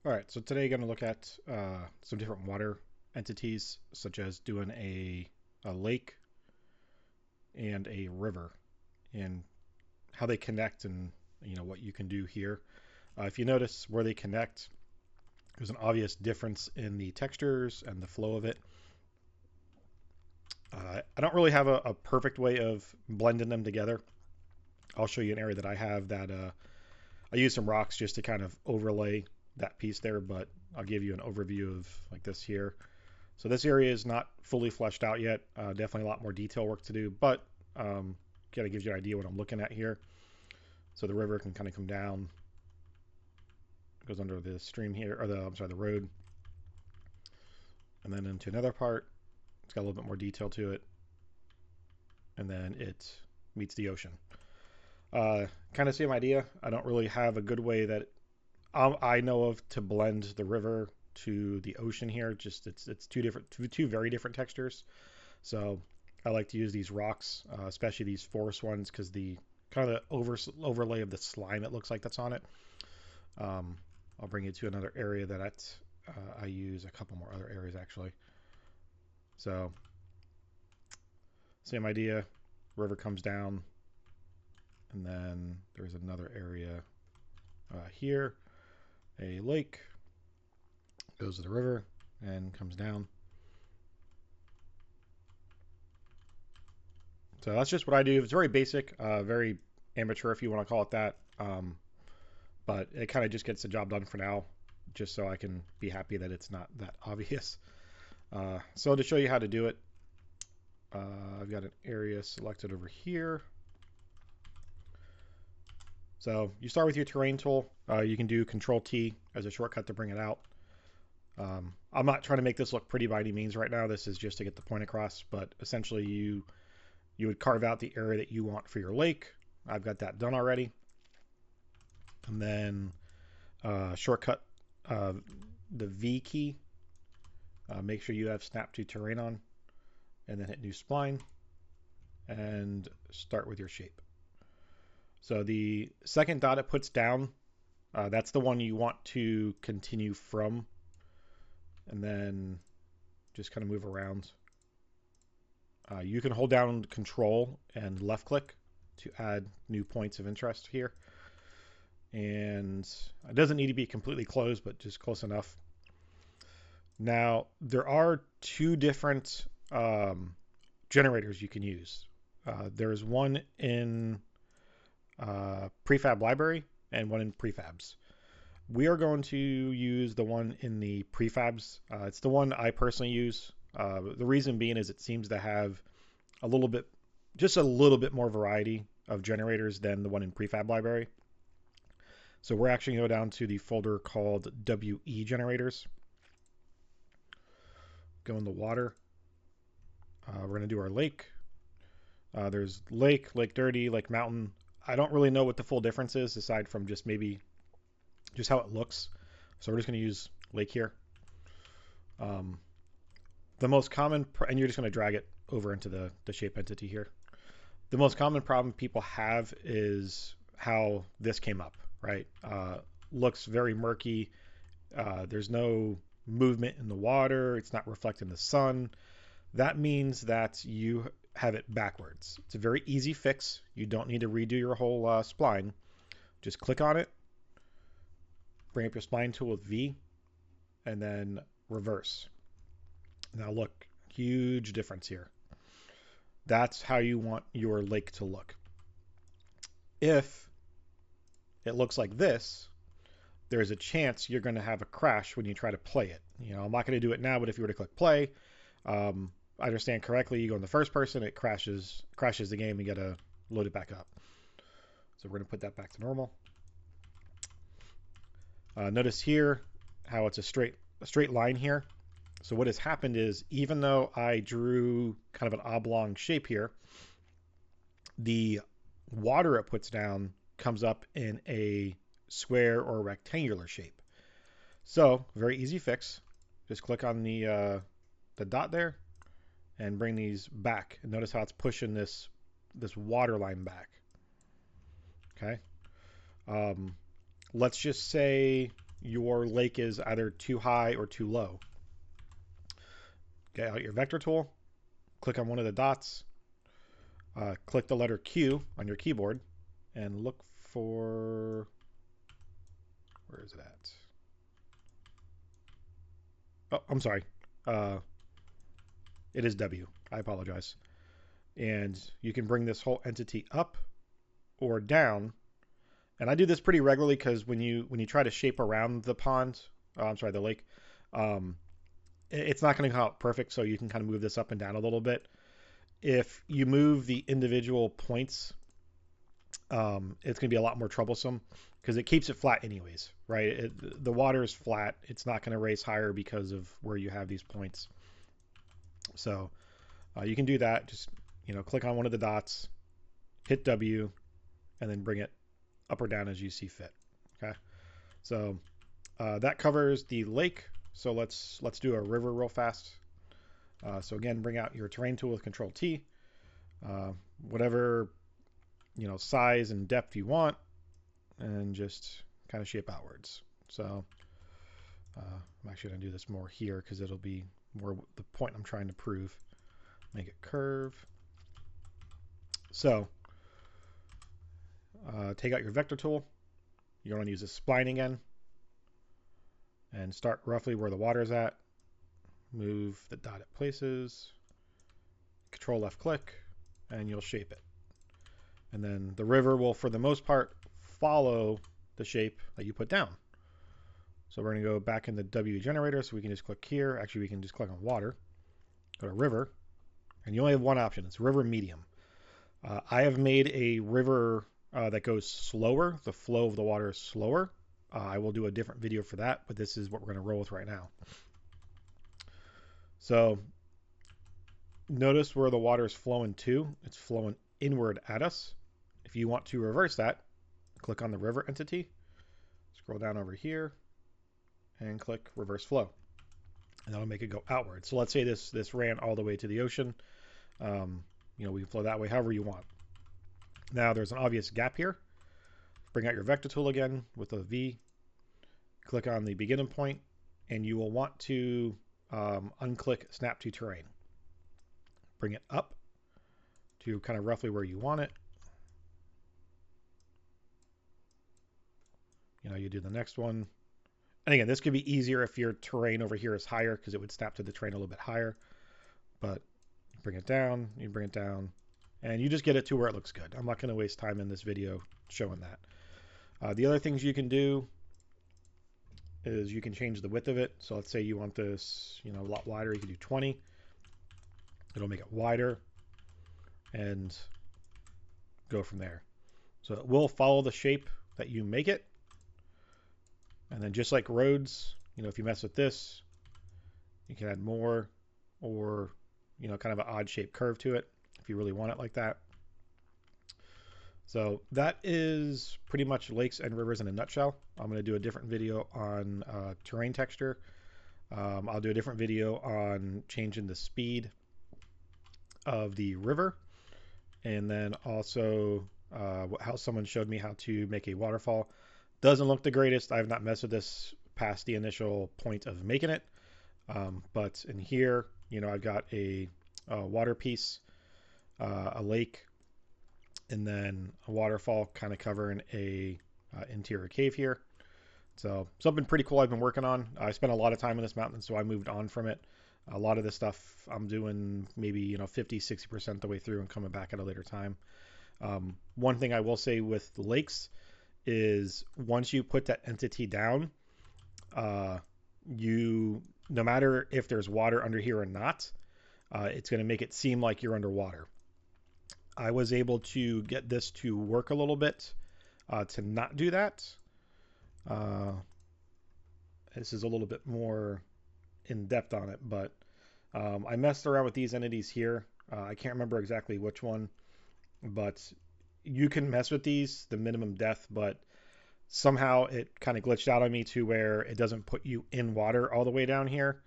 All right, so today I'm going to look at some different water entities, such as doing a lake and a river, and how they connect, and what you can do here. If you notice where they connect, there's an obvious difference in the textures and the flow of it. I don't really have a perfect way of blending them together. I'll show you an area that I have that I use some rocks just to kind of overlay that piece there, but I'll give you an overview of like this here. So this area is not fully fleshed out yet. Definitely a lot more detail work to do, but kind of gives you an idea what I'm looking at here. So the river can kind of come down, goes under the stream here, or the road, and then into another part. It's got a little bit more detail to it, and then it meets the ocean. Kind of same idea. I don't really have a good way that I know of to blend the river to the ocean here. Just it's two very different textures. So I like to use these rocks, especially these forest ones, because the kind of the overlay of the slime it looks like that's on it. I'll bring you to another area that I use, a couple more other areas actually. So same idea, river comes down, and then there's another area here, a lake, goes to the river and comes down. So that's just what I do. It's very basic, very amateur if you want to call it that. But it kind of just gets the job done for now, just so I can be happy that it's not that obvious. So to show you how to do it, I've got an area selected over here. So you start with your terrain tool. You can do Control T as a shortcut to bring it out. I'm not trying to make this look pretty by any means right now. This is just to get the point across, but essentially you would carve out the area that you want for your lake. I've got that done already. And then shortcut the V key. Make sure you have Snap to Terrain on, and then hit New Spline and start with your shape. So the second dot it puts down, that's the one you want to continue from, and then just kind of move around. You can hold down Control and left click to add new points of interest here. And it doesn't need to be completely closed, but just close enough. Now, there are two different generators you can use. There's one in prefab library and one in prefabs. We are going to use the one in the prefabs. It's the one I personally use. The reason being is it seems to have just a little bit more variety of generators than the one in prefab library. So we're actually going to go down to the folder called WE generators. Go in the water. We're going to do our lake. There's lake dirty, lake mountain. I don't really know what the full difference is aside from just maybe just how it looks. So we're just going to use lake here. The most common, and you're just going to drag it over into the shape entity here. The most common problem people have is how this came up, right? Looks very murky. There's no movement in the water. It's not reflecting the sun. That means that you have it backwards. It's a very easy fix. You don't need to redo your whole spline. Just click on it, bring up your spline tool with V, and then reverse. Now look, huge difference here. That's how you want your lake to look. If it looks like this, there's a chance you're going to have a crash when you try to play it. I'm not going to do it now, but if you were to click play, I understand correctly, you go in the first person, it crashes the game, you got to load it back up. So we're going to put that back to normal. Notice here how it's a straight line here. So what has happened is, even though I drew kind of an oblong shape here, the water it puts down comes up in a square or rectangular shape. So very easy fix. Just click on the dot there and bring these back. And notice how it's pushing this water line back. Okay. Let's just say your lake is either too high or too low. Get out your vector tool, click on one of the dots, click the letter Q on your keyboard, and look for, where is it at? Oh, I'm sorry. It is W. I apologize. And you can bring this whole entity up or down. And I do this pretty regularly because when you try to shape around the pond, I'm sorry, the lake, it's not going to come out perfect. So you can kind of move this up and down a little bit. If you move the individual points, it's going to be a lot more troublesome because it keeps it flat anyways, right? The water is flat. It's not going to raise higher because of where you have these points. So you can do that. Just, click on one of the dots, hit W, and then bring it up or down as you see fit. Okay. So that covers the lake. So let's do a river real fast. So again, bring out your terrain tool with Control T, whatever size and depth you want, and just kind of shape outwards. So I'm actually going to do this more here because it'll be more the point I'm trying to prove. Make it curve. So take out your vector tool. You're going to use a spline again and start roughly where the water is at. Move the dotted places. Control left click and you'll shape it. And then the river will, for the most part, follow the shape that you put down. So we're going to go back in the W generator, so we can just click here. Actually, we can just click on water, go to river, and you only have one option. It's river medium. I have made a river that goes slower. The flow of the water is slower. I will do a different video for that, but this is what we're going to roll with right now. So notice where the water is flowing to. It's flowing inward at us. If you want to reverse that, click on the river entity, scroll down over here, and click reverse flow. And that'll make it go outward. So let's say this ran all the way to the ocean. We can flow that way however you want. Now there's an obvious gap here. Bring out your vector tool again with a V. Click on the beginning point, and you will want to unclick snap to terrain. Bring it up to kind of roughly where you want it. You do the next one. And again, this could be easier if your terrain over here is higher because it would snap to the terrain a little bit higher. But bring it down, you bring it down, and you just get it to where it looks good. I'm not going to waste time in this video showing that. The other things you can do is you can change the width of it. So let's say you want this, a lot wider. You can do 20. It'll make it wider and go from there. So it will follow the shape that you make it. And then just like roads, if you mess with this, you can add more or, kind of an odd shaped curve to it if you really want it like that. So that is pretty much lakes and rivers in a nutshell. I'm going to do a different video on terrain texture. I'll do a different video on changing the speed of the river. And then also how someone showed me how to make a waterfall. Doesn't look the greatest. I have not messed with this past the initial point of making it. But in here, I've got a water piece, a lake, and then a waterfall kind of covering a interior cave here. So something pretty cool I've been working on. I spent a lot of time on this mountain, so I moved on from it. A lot of this stuff I'm doing maybe 50, 60% the way through and coming back at a later time. One thing I will say with the lakes is once you put that entity down, no matter if there's water under here or not, it's going to make it seem like you're underwater. I was able to get this to work a little bit to not do that. This is a little bit more in depth on it, but I messed around with these entities here. I can't remember exactly which one, but you can mess with these, the minimum depth, but somehow it kind of glitched out on me to where it doesn't put you in water all the way down here.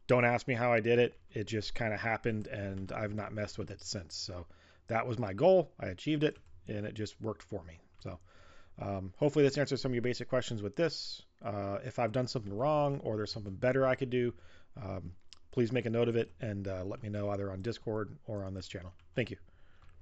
Don't ask me how I did it. It just kind of happened, and I've not messed with it since. So that was my goal. I achieved it, and it just worked for me. So Hopefully this answers some of your basic questions with this. If I've done something wrong or there's something better I could do, please make a note of it and let me know either on Discord or on this channel. Thank you.